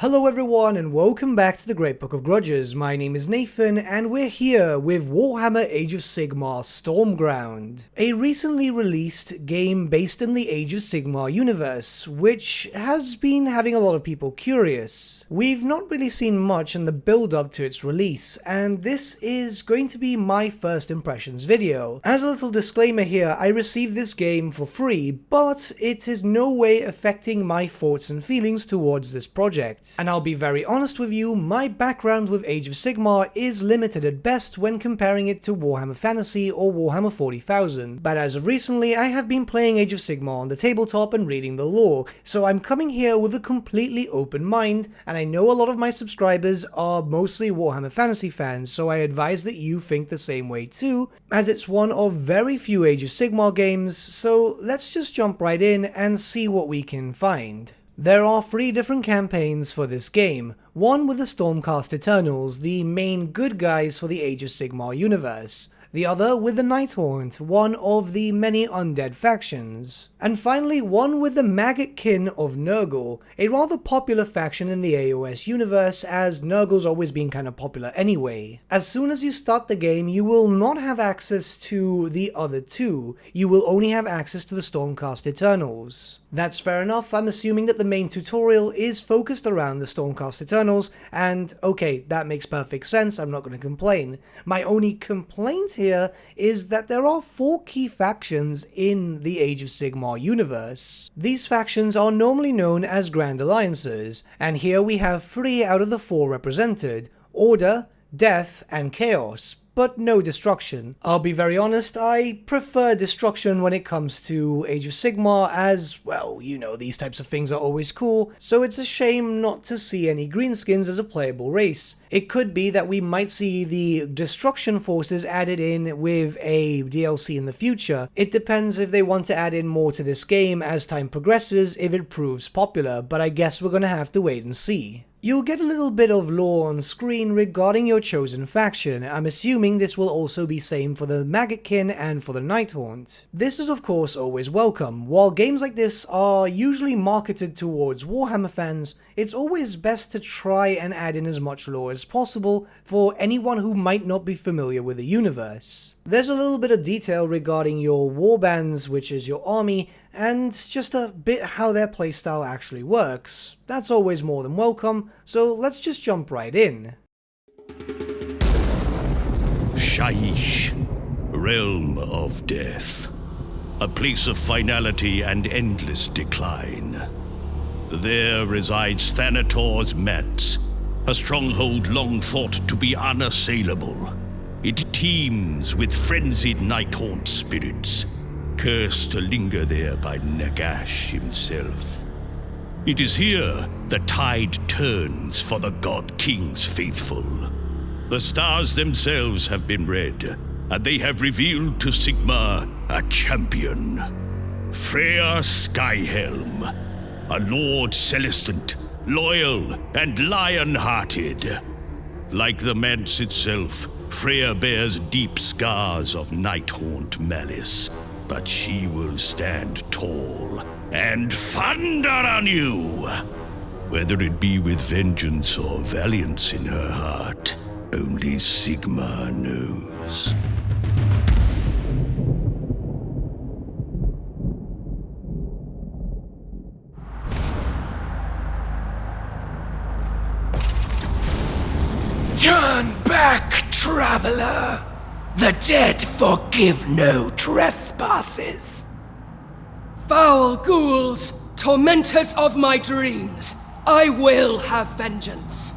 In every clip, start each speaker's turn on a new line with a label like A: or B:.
A: Hello everyone and welcome back to the Great Book of Grudges. My name is Nathan and we're here with Warhammer Age of Sigmar Stormground, a recently released game based in the Age of Sigmar universe, which has been having a lot of people curious. We've not really seen much in the build up to its release, and this is going to be my first impressions video. As a little disclaimer here, I received this game for free, but it is no way affecting my thoughts and feelings towards this project. And I'll be very honest with you, my background with Age of Sigmar is limited at best when comparing it to Warhammer Fantasy or Warhammer 40,000, but as of recently I have been playing Age of Sigmar on the tabletop and reading the lore, so I'm coming here with a completely open mind, and I know a lot of my subscribers are mostly Warhammer Fantasy fans, so I advise that you think the same way too, as it's one of very few Age of Sigmar games, so let's just jump right in and see what we can find. There are 3 different campaigns for this game, one with the Stormcast Eternals, the main good guys for the Age of Sigmar universe, the other with the Nighthaunt, one of the many undead factions, and finally one with the Maggotkin of Nurgle, a rather popular faction in the AOS universe as Nurgle's always been kind of popular anyway. As soon as you start the game you will not have access to the other 2, you will only have access to the Stormcast Eternals. That's fair enough, I'm assuming that the main tutorial is focused around the Stormcast Eternals, and okay, that makes perfect sense, I'm not going to complain. My only complaint here is that there are 4 key factions in the Age of Sigmar universe. These factions are normally known as Grand Alliances, and here we have 3 out of the 4 represented: Order, Death, and Chaos. But no destruction. I'll be very honest, I prefer destruction when it comes to Age of Sigmar as, well, you know, these types of things are always cool, so it's a shame not to see any greenskins as a playable race. It could be that we might see the destruction forces added in with a DLC in the future. It depends if they want to add in more to this game as time progresses if it proves popular, but I guess we're gonna have to wait and see. You'll get a little bit of lore on screen regarding your chosen faction. I'm assuming this will also be same for the Maggotkin and for the Nighthaunt. This is of course always welcome. While games like this are usually marketed towards Warhammer fans, it's always best to try and add in as much lore as possible for anyone who might not be familiar with the universe. There's a little bit of detail regarding your warbands, which is your army, and just a bit how their playstyle actually works. That's always more than welcome, so let's just jump right in.
B: Shaiish, realm of death, a place of finality and endless decline. There resides Thanator's Mats, a stronghold long thought to be unassailable. It teems with frenzied Nighthaunt spirits, cursed to linger there by Nagash himself. It is here the tide turns for the God King's faithful. The stars themselves have been read, and they have revealed to Sigmar a champion. Freyr Skyhelm, a Lord Celestant, loyal and lion-hearted. Like the Mads itself, Freyr bears deep scars of Nighthaunt malice, but she will stand tall and thunder on you. Whether it be with vengeance or valiance in her heart, only Sigmar knows.
C: Turn back, traveler! The dead forgive no trespasses!
D: Foul ghouls, tormentors of my dreams, I will have vengeance.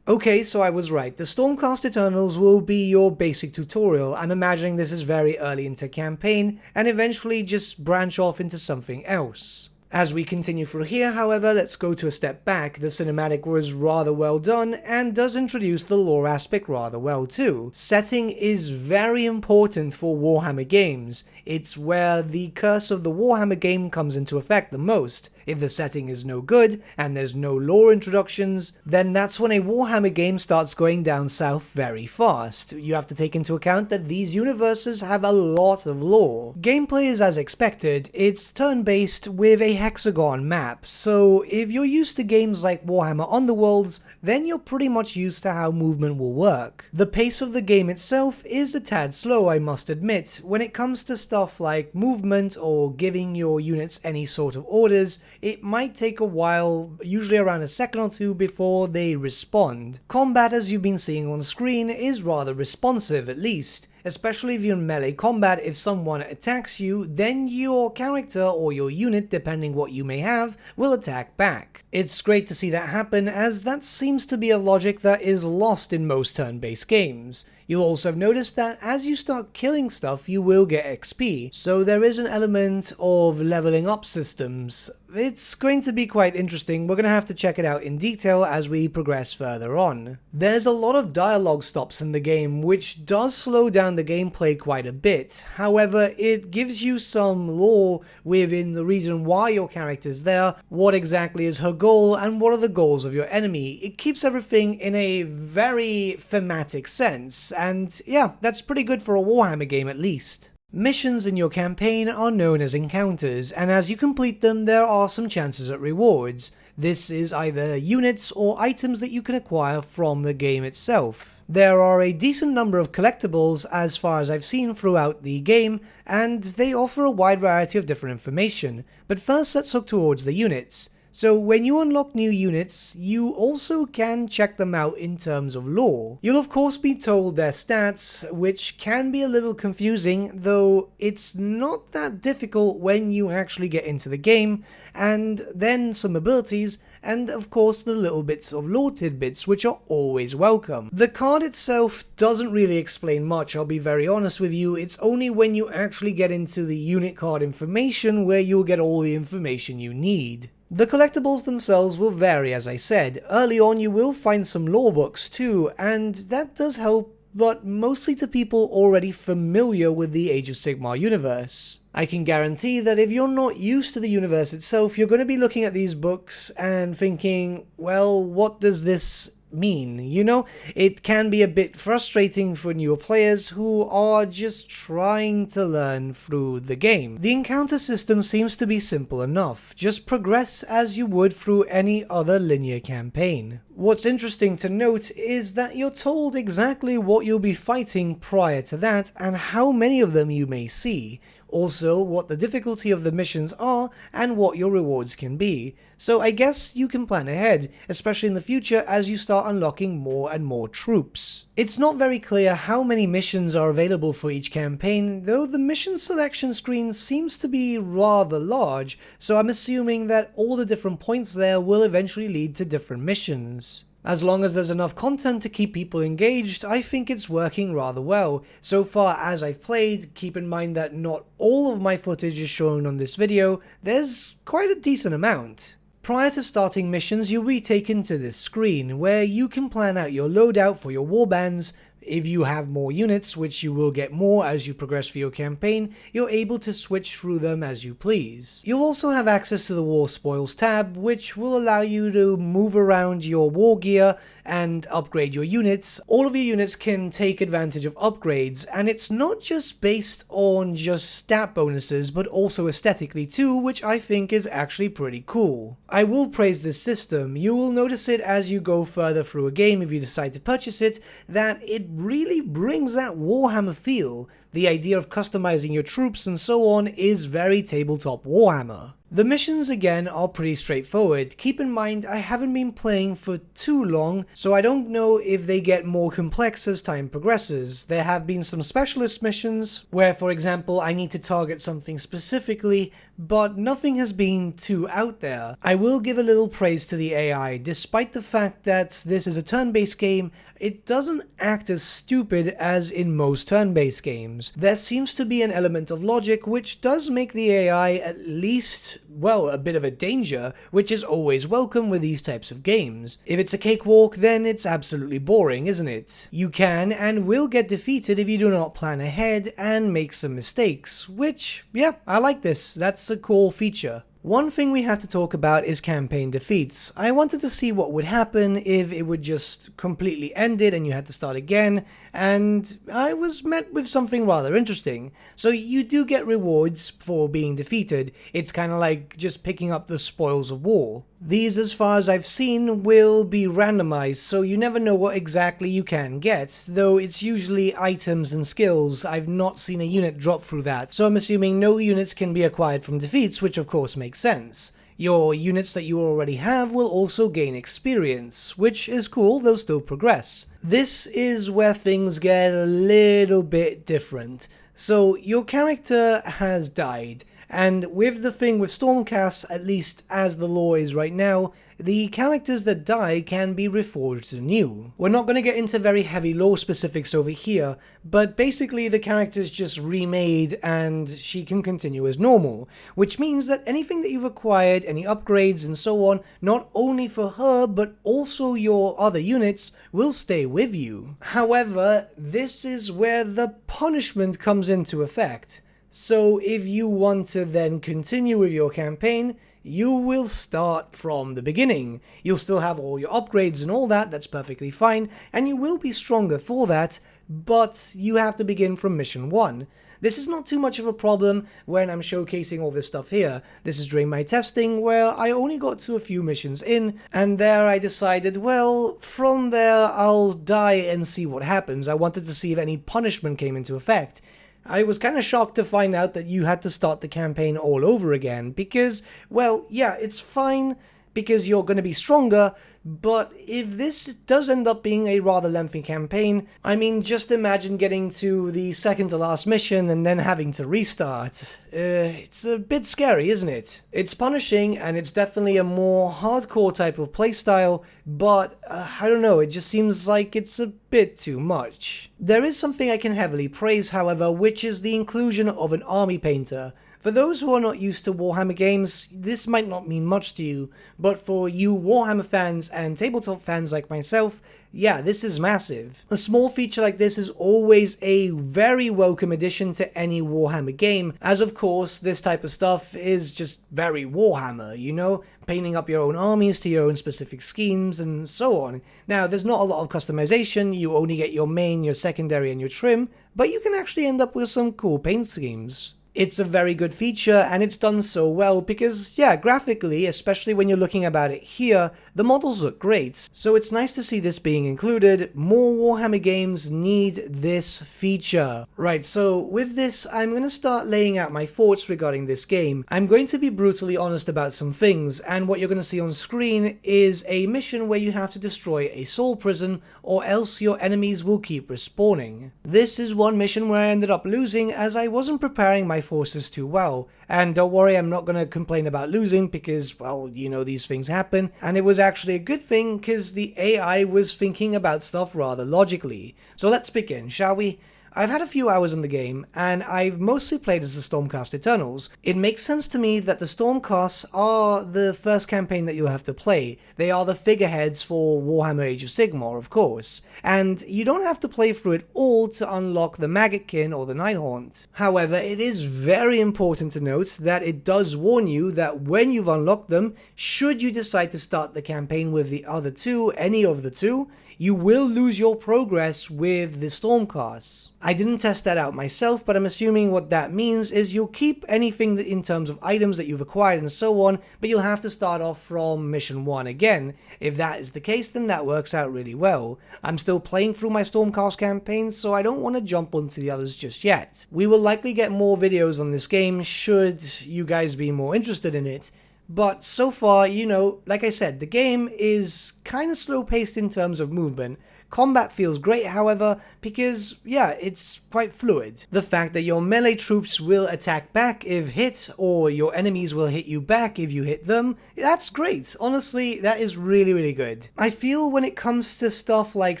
A: Okay, so I was right. The Stormcast Eternals will be your basic tutorial. I'm imagining this is very early into campaign, and eventually just branch off into something else. As we continue through here, however, let's go to a step back. The cinematic was rather well done and does introduce the lore aspect rather well too. Setting is very important for Warhammer games. It's where the curse of the Warhammer game comes into effect the most. If the setting is no good, and there's no lore introductions, then that's when a Warhammer game starts going down south very fast. You have to take into account that these universes have a lot of lore. Gameplay is as expected, it's turn-based with a hexagon map, so if you're used to games like Warhammer Underworlds, then you're pretty much used to how movement will work. The pace of the game itself is a tad slow, I must admit. When it comes to stuff like movement or giving your units any sort of orders, it might take a while, usually around a second or two before they respond. Combat, as you've been seeing on screen, is rather responsive at least. Especially if you're in melee combat, if someone attacks you, then your character or your unit, depending what you may have, will attack back. It's great to see that happen, as that seems to be a logic that is lost in most turn-based games. You'll also have noticed that as you start killing stuff, you will get XP, so there is an element of leveling up systems. It's going to be quite interesting. We're going to have to check it out in detail as we progress further on. There's a lot of dialogue stops in the game, which does slow down the gameplay quite a bit. However, it gives you some lore within the reason why your character's there, what exactly is her goal, and what are the goals of your enemy. It keeps everything in a very thematic sense, and yeah, that's pretty good for a Warhammer game at least. Missions in your campaign are known as encounters, and as you complete them, there are some chances at rewards. This is either units or items that you can acquire from the game itself. There are a decent number of collectibles as far as I've seen throughout the game, and they offer a wide variety of different information. But first, let's look towards the units. So when you unlock new units, you also can check them out in terms of lore. You'll of course be told their stats, which can be a little confusing, though it's not that difficult when you actually get into the game, and then some abilities, and of course the little bits of lore tidbits, which are always welcome. The card itself doesn't really explain much, I'll be very honest with you. It's only when you actually get into the unit card information where you'll get all the information you need. The collectibles themselves will vary, as I said. Early on you will find some lore books too, and that does help, but mostly to people already familiar with the Age of Sigmar universe. I can guarantee that if you're not used to the universe itself, you're going to be looking at these books and thinking, well, what does this mean? You know, it can be a bit frustrating for newer players who are just trying to learn through the game. The encounter system seems to be simple enough. Just progress as you would through any other linear campaign. What's interesting to note is that you're told exactly what you'll be fighting prior to that and how many of them you may see. Also, what the difficulty of the missions are and what your rewards can be. So I guess you can plan ahead, especially in the future as you start unlocking more and more troops. It's not very clear how many missions are available for each campaign, though the mission selection screen seems to be rather large, so I'm assuming that all the different points there will eventually lead to different missions. As long as there's enough content to keep people engaged, I think it's working rather well. So far as I've played, keep in mind that not all of my footage is shown on this video, there's quite a decent amount. Prior to starting missions, you'll be taken to this screen, where you can plan out your loadout for your warbands. If you have more units, which you will get more as you progress through your campaign, you're able to switch through them as you please. You'll also have access to the War Spoils tab, which will allow you to move around your war gear and upgrade your units. All of your units can take advantage of upgrades, and it's not just based on just stat bonuses, but also aesthetically too, which I think is actually pretty cool. I will praise this system. You will notice it as you go further through a game if you decide to purchase it, that it really brings that Warhammer feel. The idea of customizing your troops and so on is very tabletop Warhammer. The missions again are pretty straightforward. Keep in mind I haven't been playing for too long, so I don't know if they get more complex as time progresses. There have been some specialist missions where, for example, I need to target something specifically, but nothing has been too out there. I will give a little praise to the AI. Despite the fact that this is a turn-based game, it doesn't act as stupid as in most turn-based games. There seems to be an element of logic which does make the AI at least, well, a bit of a danger, which is always welcome with these types of games. If it's a cakewalk, then it's absolutely boring, isn't it? You can and will get defeated if you do not plan ahead and make some mistakes, which, yeah, I like this. That's a cool feature. One thing we have to talk about is campaign defeats. I wanted to see what would happen if it would just completely end it and you had to start again, and I was met with something rather interesting. So you do get rewards for being defeated. It's kind of like just picking up the spoils of war. These, as far as I've seen, will be randomized, so you never know what exactly you can get, though it's usually items and skills. I've not seen a unit drop through that, so I'm assuming no units can be acquired from defeats, which of course makes sense. Your units that you already have will also gain experience, which is cool, they'll still progress. This is where things get a little bit different. So your character has died, and with the thing with Stormcast, at least as the lore is right now, the characters that die can be reforged anew. We're not going to get into very heavy lore specifics over here, but basically the character's just remade and she can continue as normal, which means that anything that you've acquired, any upgrades and so on, not only for her but also your other units, will stay with you. However, this is where the punishment comes into effect. So if you want to then continue with your campaign, you will start from the beginning. You'll still have all your upgrades and all that, that's perfectly fine, and you will be stronger for that, but you have to begin from mission 1. This is not too much of a problem when I'm showcasing all this stuff here. This is during my testing where I only got to a few missions in, and there I decided, well, from there I'll die and see what happens. I wanted to see if any punishment came into effect. I was kind of shocked to find out that you had to start the campaign all over again because, well, yeah, it's fine because you're going to be stronger, but if this does end up being a rather lengthy campaign, I mean, just imagine getting to the second to last mission and then having to restart. It's a bit scary, isn't it? It's punishing and it's definitely a more hardcore type of playstyle, but I don't know, it just seems like it's a bit too much. There is something I can heavily praise, however, which is the inclusion of an army painter. For those who are not used to Warhammer games, this might not mean much to you, but for you Warhammer fans and tabletop fans like myself, yeah, this is massive. A small feature like this is always a very welcome addition to any Warhammer game, as of course this type of stuff is just very Warhammer, you know, painting up your own armies to your own specific schemes and so on. Now, there's not a lot of customization, you only get your main, your secondary and your trim, but you can actually end up with some cool paint schemes. It's a very good feature and it's done so well because, yeah, graphically, especially when you're looking about it here, the models look great. So it's nice to see this being included. More Warhammer games need this feature. Right, so with this, I'm going to start laying out my thoughts regarding this game. I'm going to be brutally honest about some things, and what you're going to see on screen is a mission where you have to destroy a soul prison or else your enemies will keep respawning. This is one mission where I ended up losing as I wasn't preparing my forces too well, and don't worry, I'm not going to complain about losing because, well, you know, these things happen, and it was actually a good thing because the AI was thinking about stuff rather logically. So let's begin, shall we? I've had a few hours in the game, and I've mostly played as the Stormcast Eternals. It makes sense to me that the Stormcasts are the first campaign that you'll have to play. They are the figureheads for Warhammer Age of Sigmar, of course, and you don't have to play through it all to unlock the Maggotkin or the Nighthaunt. However, it is very important to note that it does warn you that when you've unlocked them, should you decide to start the campaign with the other two, any of the two, you will lose your progress with the Stormcasts. I didn't test that out myself, but I'm assuming what that means is you'll keep anything in terms of items that you've acquired and so on, but you'll have to start off from mission 1 again. If that is the case, then that works out really well. I'm still playing through my Stormcast campaign, so I don't want to jump onto the others just yet. We will likely get more videos on this game should you guys be more interested in it. But so far, you know, like I said, the game is kind of slow-paced in terms of movement. Combat feels great, however, because, yeah, it's quite fluid. The fact that your melee troops will attack back if hit, or your enemies will hit you back if you hit them, that's great. Honestly, that is really, really good. I feel when it comes to stuff like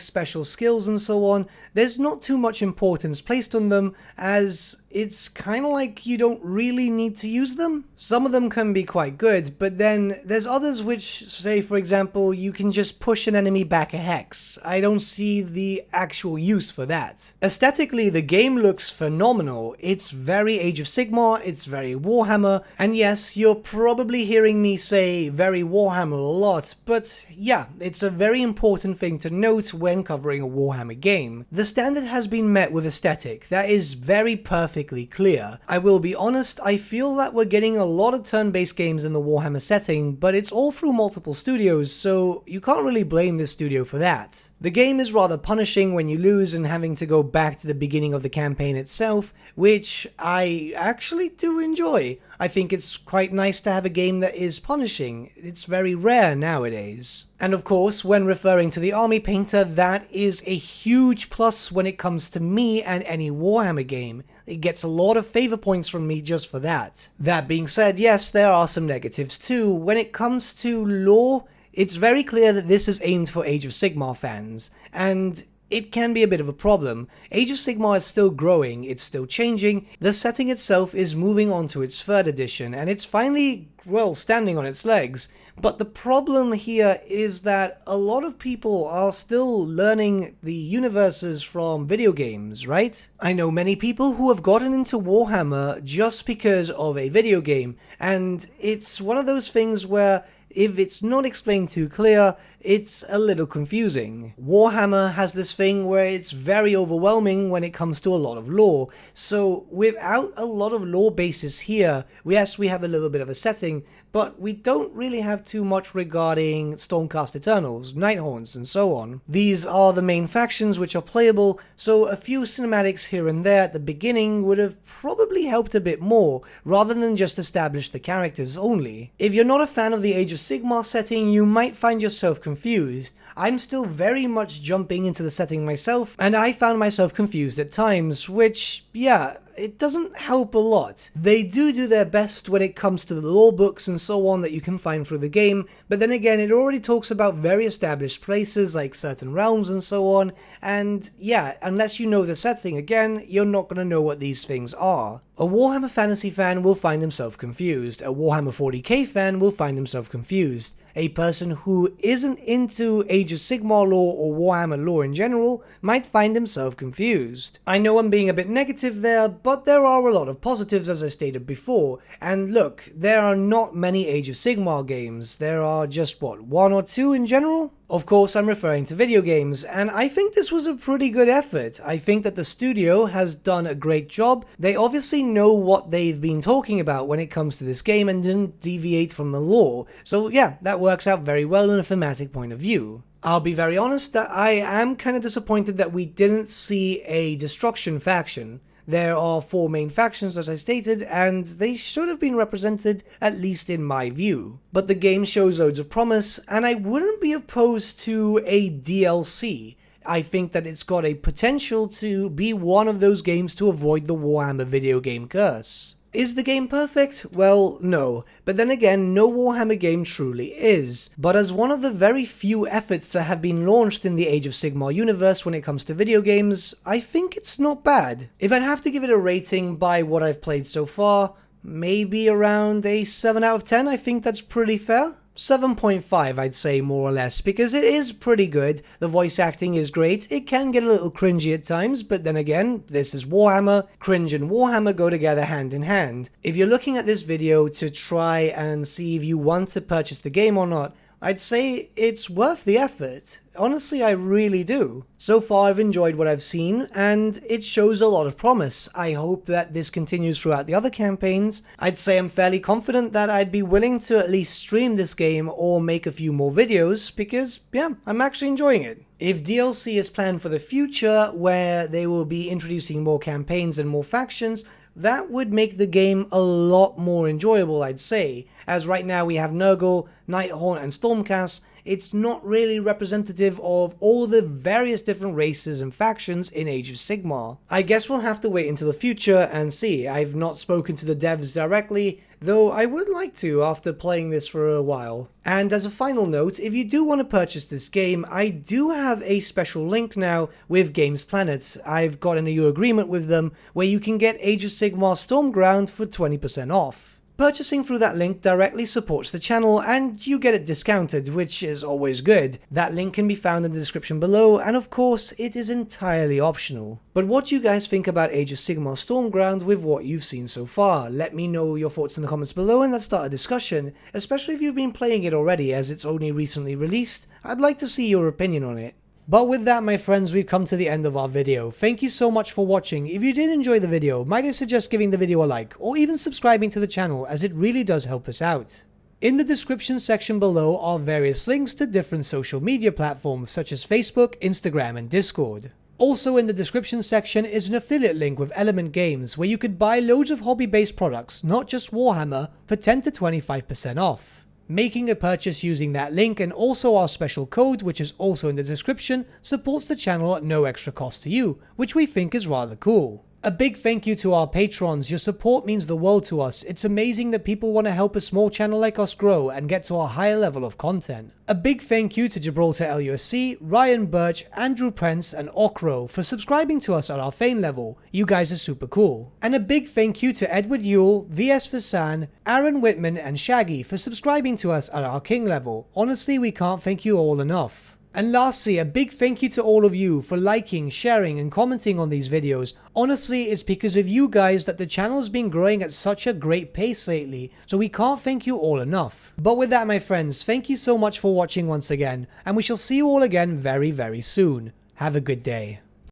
A: special skills and so on, there's not too much importance placed on them, as it's kind of like you don't really need to use them. Some of them can be quite good, but then there's others which say, for example, you can just push an enemy back a hex. I don't see the actual use for that. Aesthetically, the game looks phenomenal. It's very Age of Sigmar, it's very Warhammer, and yes, you're probably hearing me say very Warhammer a lot, but yeah, it's a very important thing to note when covering a Warhammer game. The standard has been met with aesthetic, that is very perfectly clear. I will be honest, I feel that we're getting a lot of turn-based games in the Warhammer setting, but it's all through multiple studios, so you can't really blame this studio for that. The game is rather punishing when you lose and having to go back to the beginning of the campaign itself, which I actually do enjoy. I think it's quite nice to have a game that is punishing. It's very rare nowadays. And of course, when referring to the Army Painter, that is a huge plus when it comes to me and any Warhammer game. It gets a lot of favor points from me just for that. That being said, yes, there are some negatives too. When it comes to lore, it's very clear that this is aimed for Age of Sigmar fans, and it can be a bit of a problem. Age of Sigmar is still growing, it's still changing, the setting itself is moving on to its 3rd edition, and it's finally, well, standing on its legs. But the problem here is that a lot of people are still learning the universes from video games, right? I know many people who have gotten into Warhammer just because of a video game, and it's one of those things where if it's not explained too clear, it's a little confusing. Warhammer has this thing where it's very overwhelming when it comes to a lot of lore, so without a lot of lore bases here, yes, we have a little bit of a setting, but we don't really have too much regarding Stormcast Eternals, Nighthorns, and so on. These are the main factions which are playable, so a few cinematics here and there at the beginning would have probably helped a bit more, rather than just establish the characters only. If you're not a fan of the Age of Sigmar setting, you might find yourself confused. I'm still very much jumping into the setting myself, and I found myself confused at times, which, yeah, it doesn't help a lot. They do their best when it comes to the lore books and so on that you can find through the game, but then again, it already talks about very established places like certain realms and so on, and yeah, unless you know the setting again, you're not going to know what these things are. A Warhammer Fantasy fan will find himself confused, a Warhammer 40k fan will find himself confused, a person who isn't into Age of Sigmar lore or Warhammer lore in general might find himself confused. I know I'm being a bit negative there, but there are a lot of positives as I stated before, and look, there are not many Age of Sigmar games, there are just what, 1 or 2 in general? Of course, I'm referring to video games, and I think this was a pretty good effort. I think that the studio has done a great job. They obviously know what they've been talking about when it comes to this game and didn't deviate from the lore. So yeah, that works out very well in a thematic point of view. I'll be very honest that I am kind of disappointed that we didn't see a destruction faction. There are 4 main factions as I stated, and they should have been represented, at least in my view. But the game shows loads of promise, and I wouldn't be opposed to a DLC. I think that it's got a potential to be one of those games to avoid the Warhammer video game curse. Is the game perfect? Well, no. But then again, no Warhammer game truly is. But as one of the very few efforts that have been launched in the Age of Sigmar universe when it comes to video games, I think it's not bad. If I'd have to give it a rating by what I've played so far, maybe around a 7 out of 10, I think that's pretty fair. 7.5 I'd say more or less, because it is pretty good, the voice acting is great, it can get a little cringy at times, but then again, this is Warhammer, cringe and Warhammer go together hand in hand. If you're looking at this video to try and see if you want to purchase the game or not, I'd say it's worth the effort. Honestly, I really do. So far, I've enjoyed what I've seen, and it shows a lot of promise. I hope that this continues throughout the other campaigns. I'd say I'm fairly confident that I'd be willing to at least stream this game or make a few more videos, because, yeah, I'm actually enjoying it. If DLC is planned for the future, where they will be introducing more campaigns and more factions, that would make the game a lot more enjoyable, I'd say, as right now we have Nurgle, Nighthorn and Stormcast. it's not really representative of all the various different races and factions in Age of Sigmar. I guess we'll have to wait until the future and see. I've not spoken to the devs directly, though I would like to after playing this for a while. And as a final note, if you do want to purchase this game, I do have a special link now with Games Planet. I've got an EU agreement with them where you can get Age of Sigmar Stormground for 20% off. Purchasing through that link directly supports the channel and you get it discounted, which is always good. That link can be found in the description below, and of course it is entirely optional. But what do you guys think about Age of Sigmar Stormground with what you've seen so far? Let me know your thoughts in the comments below and let's start a discussion, especially if you've been playing it already as it's only recently released. I'd like to see your opinion on it. But with that, my friends, we've come to the end of our video. Thank you so much for watching. If you did enjoy the video, might I suggest giving the video a like, or even subscribing to the channel, as it really does help us out. In the description section below are various links to different social media platforms such as Facebook, Instagram, and Discord. Also in the description section is an affiliate link with Element Games where you could buy loads of hobby-based products, not just Warhammer, for 10 to 25% off. Making a purchase using that link and also our special code, which is also in the description, supports the channel at no extra cost to you, which we think is rather cool. A big thank you to our patrons. Your support means the world to us. It's amazing that people want to help a small channel like us grow and get to a higher level of content. A big thank you to Gibraltar LUSC, Ryan Bertsche, Andrew Prince, and Okro for subscribing to us at our Fane level. You guys are super cool. And a big thank you to Edward Yule, VS Vasan, Aaron Whitman, and Shaggy for subscribing to us at our King level. Honestly, we can't thank you all enough. And lastly, a big thank you to all of you for liking, sharing, and commenting on these videos. Honestly, it's because of you guys that the channel's been growing at such a great pace lately, so we can't thank you all enough. But with that, my friends, thank you so much for watching once again, and we shall see you all again very, very soon. Have a good day.